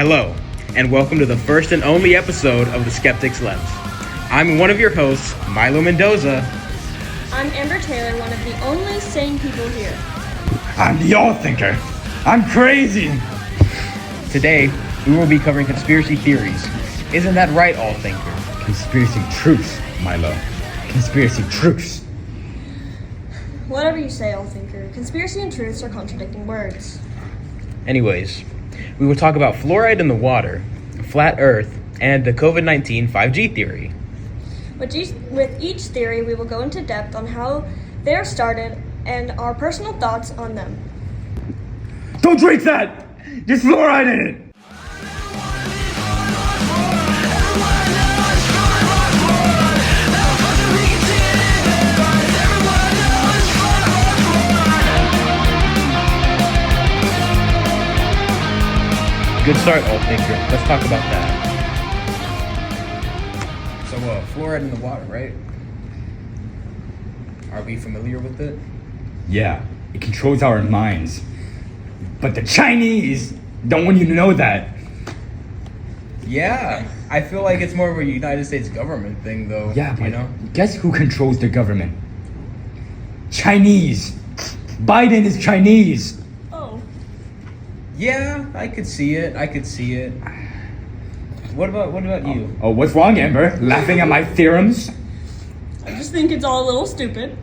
Hello, and welcome to the first and only episode of the Skeptic's Lens. I'm one of your hosts, Milo Mendoza. I'm Amber Taylor, one of the only sane people here. I'm the all-thinker. I'm crazy. Today, we will be covering conspiracy theories. Isn't that right, all-thinker? Conspiracy truths, Milo. Conspiracy truths. Whatever you say, all thinker. Conspiracy and truths are contradicting words. Anyways, we will talk about fluoride in the water, flat Earth, and the COVID-19 5G theory. With each theory, we will go into depth on how they are started and our personal thoughts on them. Don't drink that! There's fluoride in it! Good start, all thinker. Let's talk about that. So, fluoride in the water, right? Are we familiar with it? Yeah, it controls our minds. But the Chinese don't want you to know that. Yeah, I feel like it's more of a United States government thing, though. Yeah, but you know? guess who controls the government? Chinese. Biden is Chinese. Oh. Yeah, I could see it. What about you? Oh, what's wrong, Amber? Laughing at my theorems? I just think it's all a little stupid.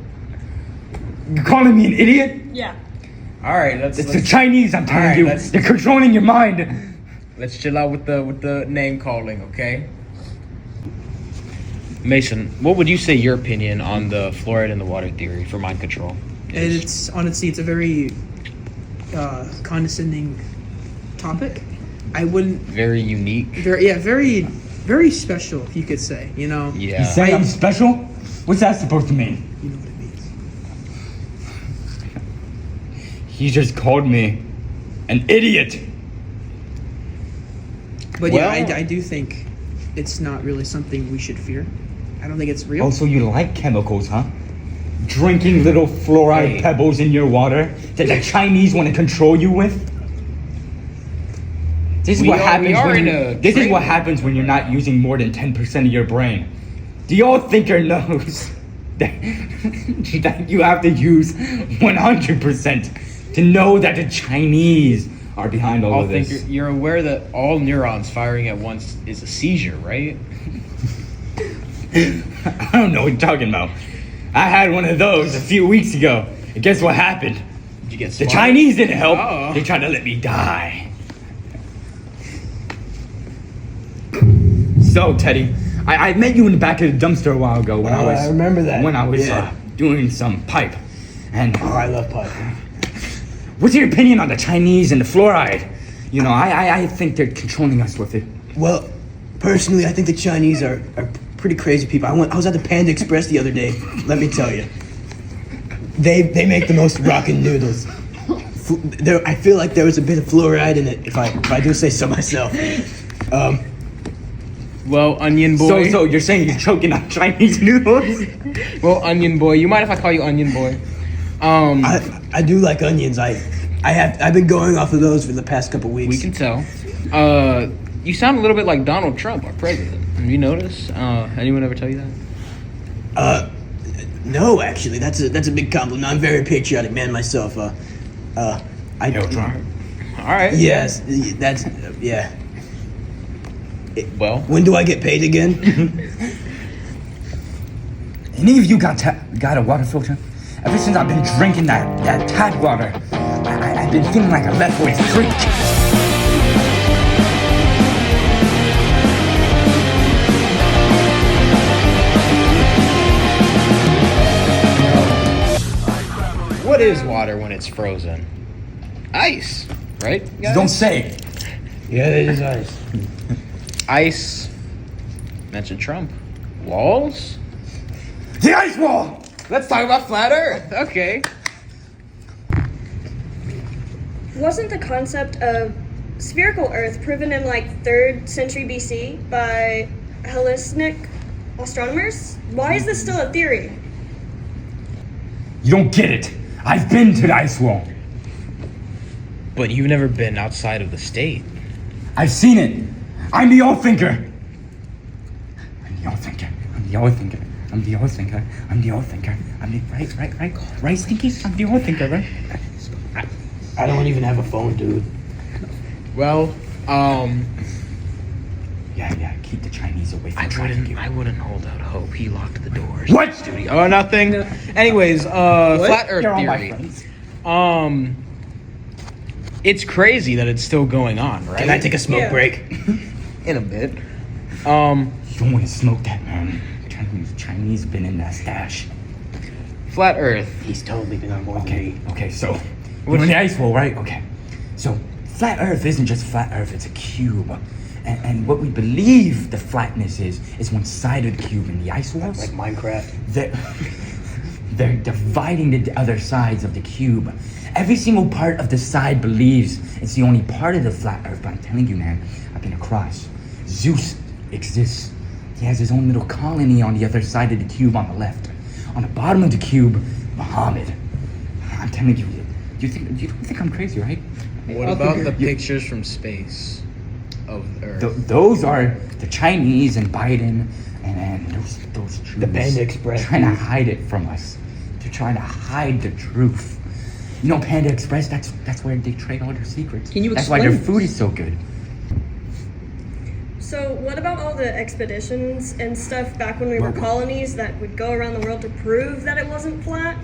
You calling me an idiot? Yeah. All right, It's the Chinese, I'm telling you. They're controlling your mind. Let's chill out with the name calling, okay? Mason, what would you say your opinion on the fluoride in the water theory for mind control is? It's honestly, it's a very condescending topic. I wouldn't. Very unique. Very special, if you could say. You know. Yeah. You say I'm special? What's that supposed to mean? You know what it means. He just called me an idiot. But Well- yeah, I do think it's not really something we should fear. I don't think it's real. Oh, so you like chemicals, huh? Drinking little fluoride Hey. pebbles in your water that the Chinese want to control you with? This is We what are- happens we are when in you- a This is what trade- happens when you're not using more than 10% of your brain. The old thinker knows that you have to use 100% to know that the Chinese are behind all of this. You're aware that all neurons firing at once is a seizure, right? I don't know what you're talking about. I had one of those a few weeks ago. And guess what happened? Did you get The swatted? Chinese didn't help. Oh. They tried to let me die. So, Teddy, I met you in the back of the dumpster a while ago when I was. I remember that. When I was Yeah. doing some pipe. And Oh, I love pipe. what's your opinion on the Chinese and the fluoride? You know, I think they're controlling us with it. Well, personally, I think the Chinese are pretty crazy people. I was at the Panda Express the other day. Let me tell you, they make the most rockin' noodles. I feel like there was a bit of fluoride in it, if I do say so myself. Well, onion boy. So you're saying you're choking on Chinese noodles? Well, onion boy. You mind if I call you onion boy? I do like onions. I've been going off of those for the past couple weeks. We can tell. You sound a little bit like Donald Trump, our president. Have you noticed? Anyone ever tell you that? No, actually, that's a big compliment. I'm a very patriotic man myself. Yo, Trump. All right. Yes, that's yeah. Well, When do I get paid again? Any of you got a water filter? Ever since I've been drinking that tap water, I've been feeling like a left-way freak. what is water when it's frozen? Ice, right? guys? Don't say. Yeah, it is ice. Ice. Mention Trump. Walls. The ice wall! Let's talk about flat Earth. Okay. Wasn't the concept of spherical Earth proven in 3rd century BC by Hellenistic astronomers? Why is this still a theory? You don't get it. I've been to the ice wall. But you've never been outside of the state. I've seen it. I'm the old thinker. I'm the old thinker. I'm the old thinker. I'm the old thinker. I'm the old thinker. I'm the right Stinky? I'm the old thinker, right? I don't even have a phone, dude. Well, Yeah, keep the Chinese away from tracking you. I wouldn't hold out hope. He locked the doors. What? Studio. Oh, nothing. Anyways, flat Earth You're all my theory. friends. It's crazy that it's still going on, right? Can I take a smoke Yeah. break? In a bit. You don't want to smoke that, man. Chinese been in that stash. Flat Earth. He's totally been on board. Okay, so we're in the ice wall, right? Okay. So flat Earth isn't just flat Earth, it's a cube. And what we believe the flatness is one side of the cube in the ice walls. Like Minecraft. They're dividing the other sides of the cube. Every single part of the side believes it's the only part of the flat Earth, but I'm telling you, man, I've been across. Zeus exists. He has his own little colony on the other side of the cube on the left. On the bottom of the cube, Muhammad. I'm telling you, you don't think I'm crazy, right? What about the pictures from space of Earth? Those are the Chinese and Biden and those Jews. The Panda Express. Trying to hide it from us. They're trying to hide the truth. You know, Panda Express, that's where they trade all their secrets. Can you That's why their explain food is so good. So, what about all the expeditions and stuff back when we were colonies that would go around the world to prove that it wasn't flat?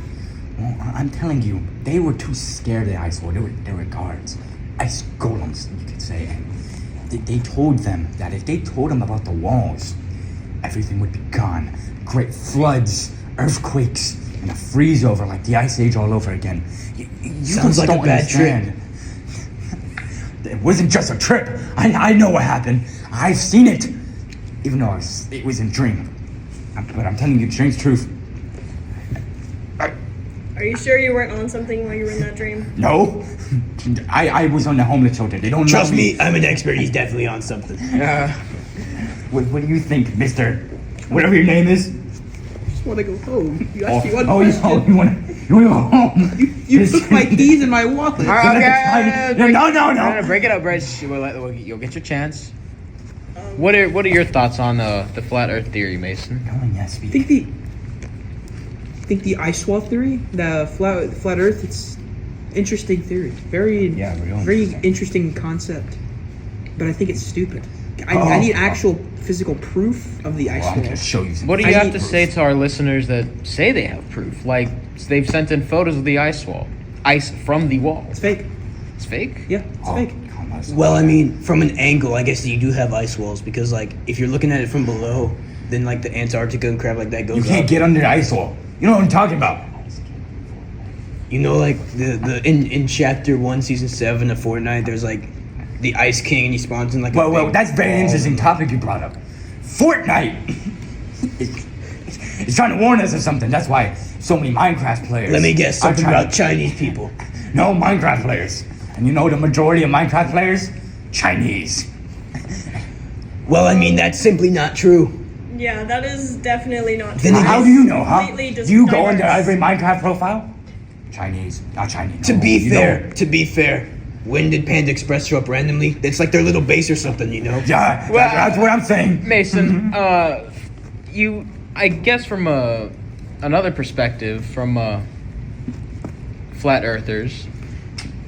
Well, I'm telling you, they were too scared of the ice wall. They were guards. Ice golems, you could say. And they told them that if they told them about the walls, everything would be gone. Great floods, earthquakes, and a freeze over like the Ice Age all over again. You Sounds just like a don't bad trip. understand. It wasn't just a trip. I know what happened. I've seen it. Even though it was in a dream. But I'm telling you the dream's truth. Are you sure you weren't on something while you were in that dream? No. I was on the homeless shelter. They don't Trust know me, I'm an expert. He's definitely on something. What do you think, Mister? Whatever your name is? just want to go home. You asked me one you question. want to go home? You took my keys and my wallet. No. Break it up, Rich. You'll get your chance. What are your thoughts on the flat Earth theory, Mason? Go on, yes, I think the ice wall theory, the flat Earth, it's interesting theory. Very interesting concept. But I think it's stupid. I need actual physical proof of the ice I'm wall. gonna show you some. What do you I have need to proof. say to our listeners that say they have proof? Like, they've sent in photos of the ice wall. Ice from the wall. It's fake. It's fake? Yeah, it's fake. Well, I mean, from an angle, I guess you do have ice walls because, like, if you're looking at it from below, then like the Antarctica and crap like that goes. You can't up. get under the ice wall. You know what I'm talking about? You know, like the in chapter 1, season 7 of Fortnite, there's like the Ice King, and he spawns in like. Well, that's a very interesting topic you brought up. Fortnite. It's trying to warn us of something. That's why so many Minecraft players. Let me guess, are something trying- about Chinese people. No, Minecraft players. And you know the majority of Minecraft players? Chinese. Well, I mean, that's simply not true. Yeah, that is definitely not Then true. again- How do you know, huh? Completely Do you go diverse. into every Minecraft profile? Chinese, not Chinese. To No, be you fair, when did Panda Express show up randomly? It's like their little base or something, you know? Yeah, that's what I'm saying. Mason, I guess from another perspective, from flat earthers,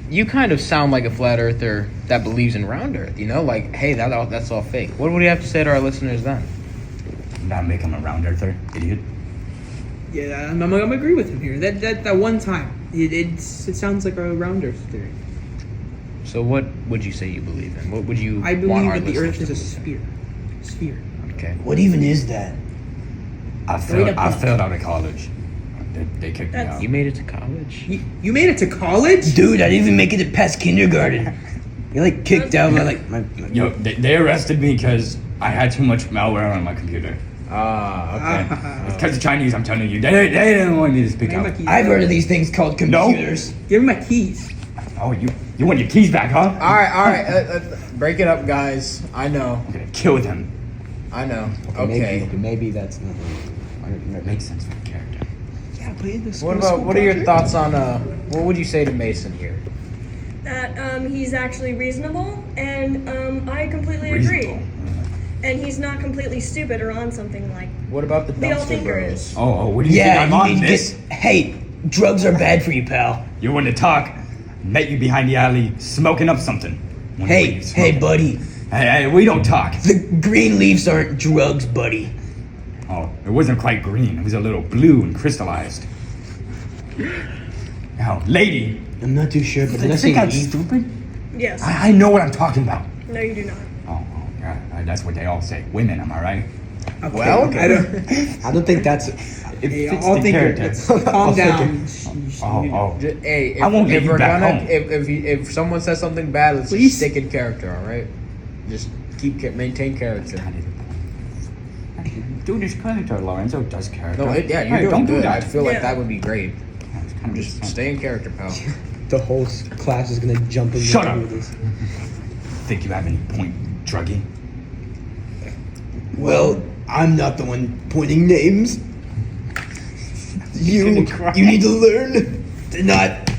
you kind of sound like a flat earther that believes in round earth, you know? Like, hey, that's all fake. What would you have to say to our listeners then? Not make him a round earther, idiot. Yeah, I'm gonna agree with him here. That one time, it sounds like a round Earth theory. So what would you say you believe in? What would you I want believe our that the Earth is a listeners to believe sphere. in? Okay. What even is that? I failed out of college. They kicked me That's- out. You made it to college? You made it to college? Dude, I didn't even make it past kindergarten. You're like kicked out by like my Yo, they arrested me because I had too much malware on my computer. Ah, It's because of Chinese, I'm telling you. They didn't want me to speak Give me my out. keys. I've heard of these things called computers. Give me my keys. Oh, you want your keys back, huh? All right. Break it up, guys. I know. I'm gonna kill them. I know. Okay. Maybe that's not. It makes sense for the character. Yeah, but in this What are your thoughts on what would you say to Mason here? That he's actually reasonable, and I completely agree. And he's not completely stupid or on something like What about the the All dumpster Thinker bros? is. Oh, what do you think Yeah, I'm you on need to this? get. Hey, drugs are bad for you, pal. You want to talk? Met you behind the alley smoking up something. Wonder what Hey, you hey, smoking. buddy. Hey, we don't talk. The green leaves aren't drugs, buddy. Oh, it wasn't quite green. It was a little blue and crystallized. Now, lady, I'm not too sure, but did I you say think I'm leaf? stupid? Yes. I know what I'm talking about. No, you do not. Oh, yeah, that's what they all say. Women, am I right? Okay, Well, I don't. I don't think that's. It Hey, fits I'll the think character. calm down. Oh. Hey, if, I won't get if you we're back gonna, home. if someone says something bad, let's Please. just stick in character. All right, just maintain character. Do this character, Lorenzo does character. No, yeah, you're Hey, doing don't good. do that. I feel like Yeah. that would be great. It's kind of Just stay in character, pal. The whole class is gonna jump in. Shut up. with this. Think you have any point, druggie? Well, I'm not the one pointing names. You need to learn to not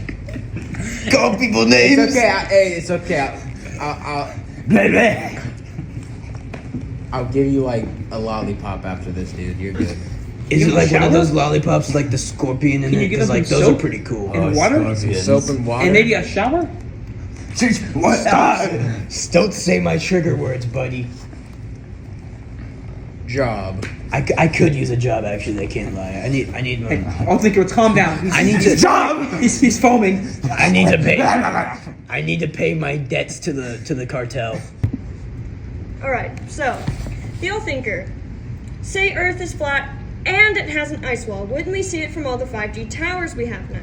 call people names. It's okay. Hey, it's okay. Blah, blah. I'll give you like a lollipop after this, dude. You're good. Is You it like one of shower? those lollipops, like the scorpion in Can it? you give 'Cause, us like some those are soap? pretty cool. And water? Scorpions. Soap and water. And maybe a shower? What? Don't say my trigger words, buddy. job. I could use a job actually. I can't lie. I need. Hey, I'll think let's calm down. I need to. He's foaming. I need to pay. I need to pay my debts to the cartel. Alright, so, the All Thinker. Say Earth is flat and it has an ice wall. Wouldn't we see it from all the 5G towers we have now?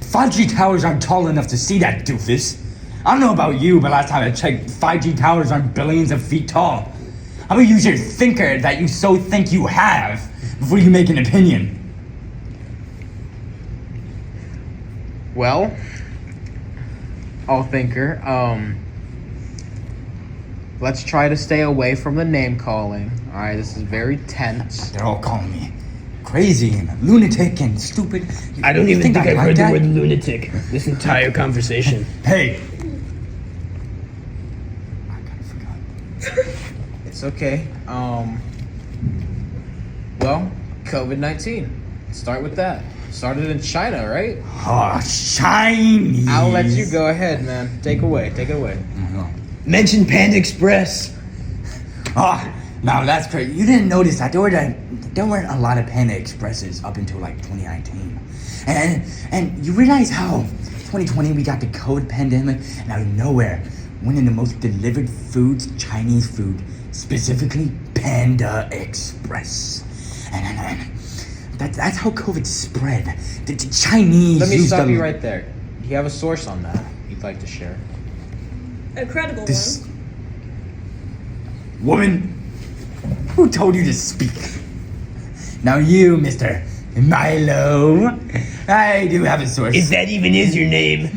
5G towers aren't tall enough to see that, doofus. I don't know about you, but last time I checked, 5G towers aren't billions of feet tall. How about you use your thinker that you so think you have before you make an opinion? Well, All Thinker, let's try to stay away from the name calling. Alright, this is very tense. They're all calling me crazy and lunatic and stupid. I don't You even think I've like heard that? the word lunatic this entire conversation. Hey! I kind of forgot. It's okay. Well, COVID-19. Start with that. Started in China, right? Oh, Chinese! I'll let you go ahead, man. Take it away. Mention Panda Express. Oh, now that's crazy. You didn't notice that there weren't a lot of Panda Expresses up until like 2019. And you realize how 2020 we got the COVID pandemic and out of nowhere, one of the most delivered foods, Chinese food, specifically Panda Express. And that's how COVID spread. The Chinese Let me used stop the- you right there. Do you have a source on that you'd like to share? A credible This one. woman, who told you to speak? Now you, Mr. Milo, I do have a source. If that even is your name.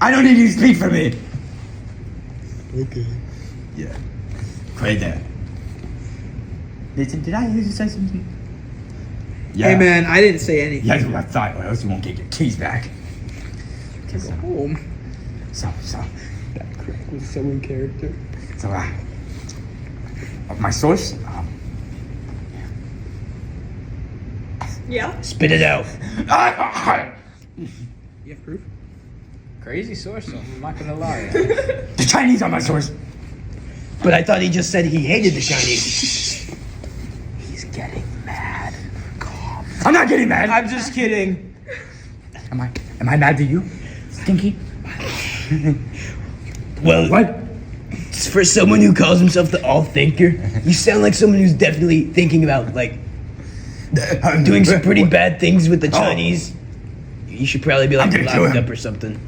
I don't need you to speak for me. Okay. Yeah. Right there. Listen, did I hear you say something? Yeah. Hey man, I didn't say anything. Yeah, that's what I thought, or else you won't get your keys back. Go home. So, That crack was so in character. my source, Yeah? Spit it out. You have proof? Crazy source, though. I'm not gonna lie. the Chinese are my source. But I thought he just said he hated the Chinese. He's getting mad. Calm. I'm not getting mad. I'm just kidding. Am I mad to you? Stinky? Well, What? for someone who calls himself the All Thinker, you sound like someone who's definitely thinking about doing some pretty bad things with the Chinese. You should probably be like I'm gonna kill locked him. up or something.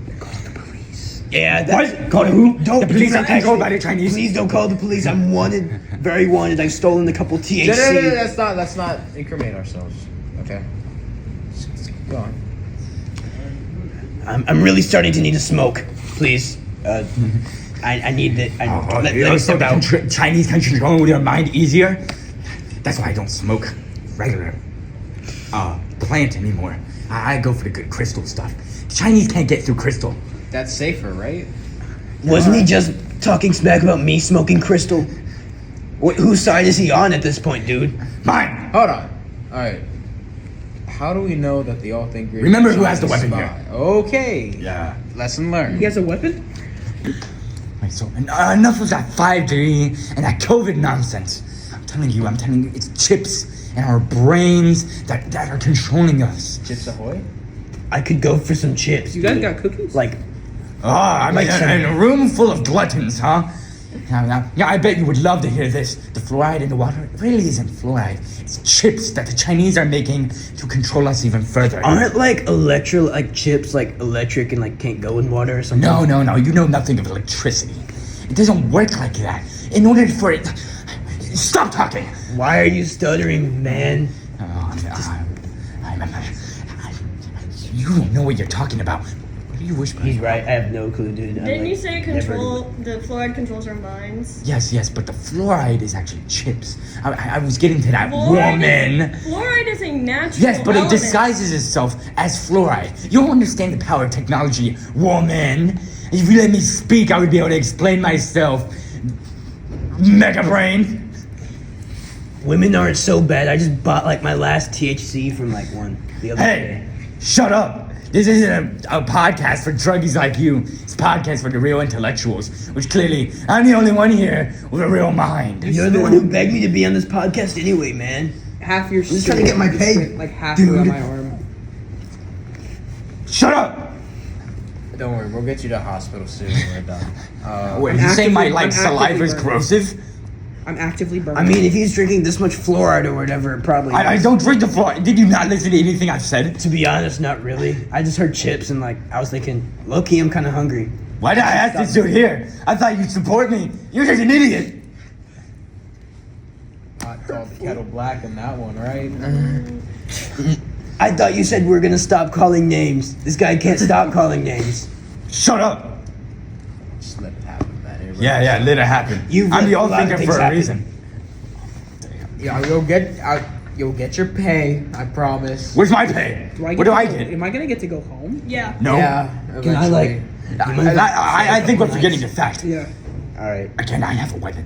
Yeah, that's What? Call who? Don't The police don't can't go by the Chinese. Please don't call the police. I'm wanted, very wanted. I've stolen a couple No, THC. let's not incriminate ourselves. Okay. Just go on. I'm really starting to need a smoke. Please, I need that. Let me step out. Chinese can control their mind easier. That's why I don't smoke regular plant anymore. I go for the good crystal stuff. The Chinese can't get through crystal. That's safer, right? Wasn't he just talking smack about me smoking crystal. Whose side is he on at this point, dude? Mine. Hold on. All right. How do we know that they all think we're Remember who has the Chinese weapon spy? Okay. Yeah. Lesson learned. He has a weapon? Right, so enough of that 5G and that COVID nonsense. I'm telling you, it's chips in our brains that are controlling us. Chips Ahoy? I could go for some chips. You guys dude. got cookies? Like, I mean, in a room full of gluttons, huh? Now, I bet you would love to hear this. The fluoride in the water, it really isn't fluoride. It's chips that the Chinese are making to control us even further. aren't like chips like electric and like can't go in water or something? No, you know nothing of electricity. It doesn't work like that. In order for it... Stop talking! Why are you stuttering, man? You don't know what you're talking about. What are you whispering? He's right. I have no clue, dude. Didn't you say the fluoride controls our minds? Yes, but the fluoride is actually chips. I was getting to that Fluoride woman. Fluoride is a natural Yes, but it element. disguises itself as fluoride. You don't understand the power of technology, woman. If you let me speak, I would be able to explain myself. Mega brain. Women aren't so bad. I just bought like my last THC from like one the other day. Hey, shut up. This isn't a podcast for druggies like you. It's a podcast for the real intellectuals, which clearly I'm the only one here with a real mind. You're the one who begged me to be on this podcast anyway, man. Half your just trying to get my pay, like halfway on my arm. Shut up! Don't worry, we'll get you to the hospital soon when we're done. Wait, you say my I'm saliva actively is burning. corrosive? I'm actively burning. I mean, if he's drinking this much fluoride or whatever, it probably. I don't drink the fluoride. Did you not listen to anything I've said? To be honest, not really. I just heard chips and like I was thinking, low key, I'm kind of hungry. Why did I ask this dude here? I thought you'd support me. You're just an idiot. Hot called the kettle black in that one, right? I thought you said we were gonna stop calling names. This guy can't stop calling names. Shut up. Just let it happen, man. Yeah, let it happen. I'm the old thinker for a reason. Yeah, you'll get your pay. I promise. Where's my pay? What do I get? Am I gonna get to go home? Yeah. No. Yeah. Can I like? I think we're forgetting a fact. Yeah. All right. Again, I have a weapon.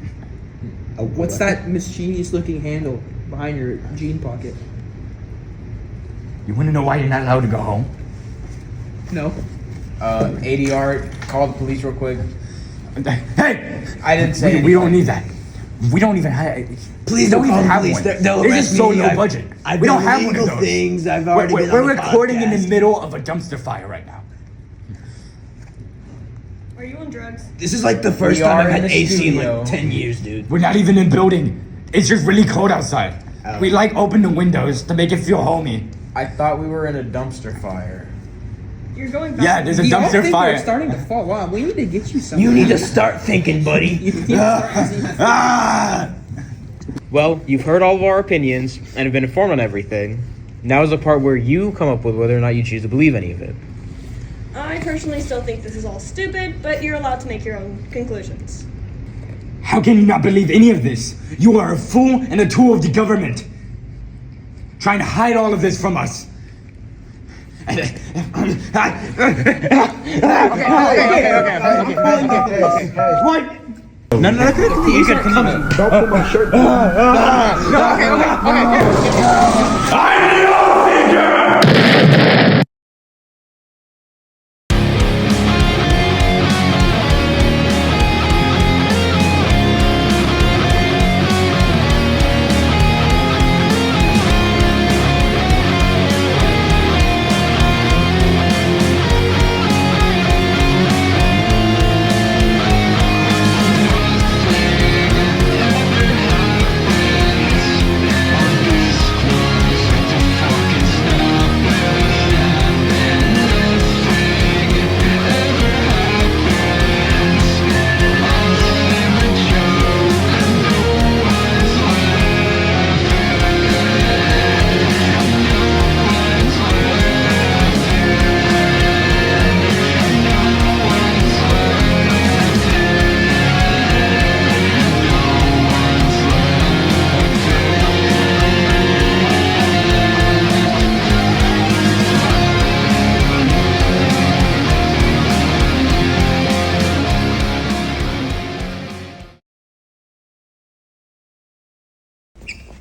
What's that mischievous looking handle behind your jean pocket? You want to know why you're not allowed to go home? No. ADR, call the police real quick. Hey! I didn't say We don't need that. We don't even have... Please don't call the police. One. They'll This arrest is so me. low budget. I've We don't done have one of illegal those. things. I've already been on We're the recording in the podcast. middle of a dumpster fire right now. Are you on drugs? This is like the first We time are I've in had the AC in studio. like 10 years, dude. We're not even in building. It's just really cold outside. Oh. We open the windows to make it feel homey. I thought we were in a dumpster fire. You're going back. Yeah, there's a The all dumpster think fire. We're starting to fall. Wow, we need to get you something. You need to start thinking, buddy. You need to start seeing- Ah! Well, you've heard all of our opinions and have been informed on everything. Now is the part where you come up with whether or not you choose to believe any of it. I personally still think this is all stupid, but you're allowed to make your own conclusions. How can you not believe any of this? You are a fool and a tool of the government. Trying to hide all of this from us. Okay. What? No, you can come in. Don't put my shirt down. I'm the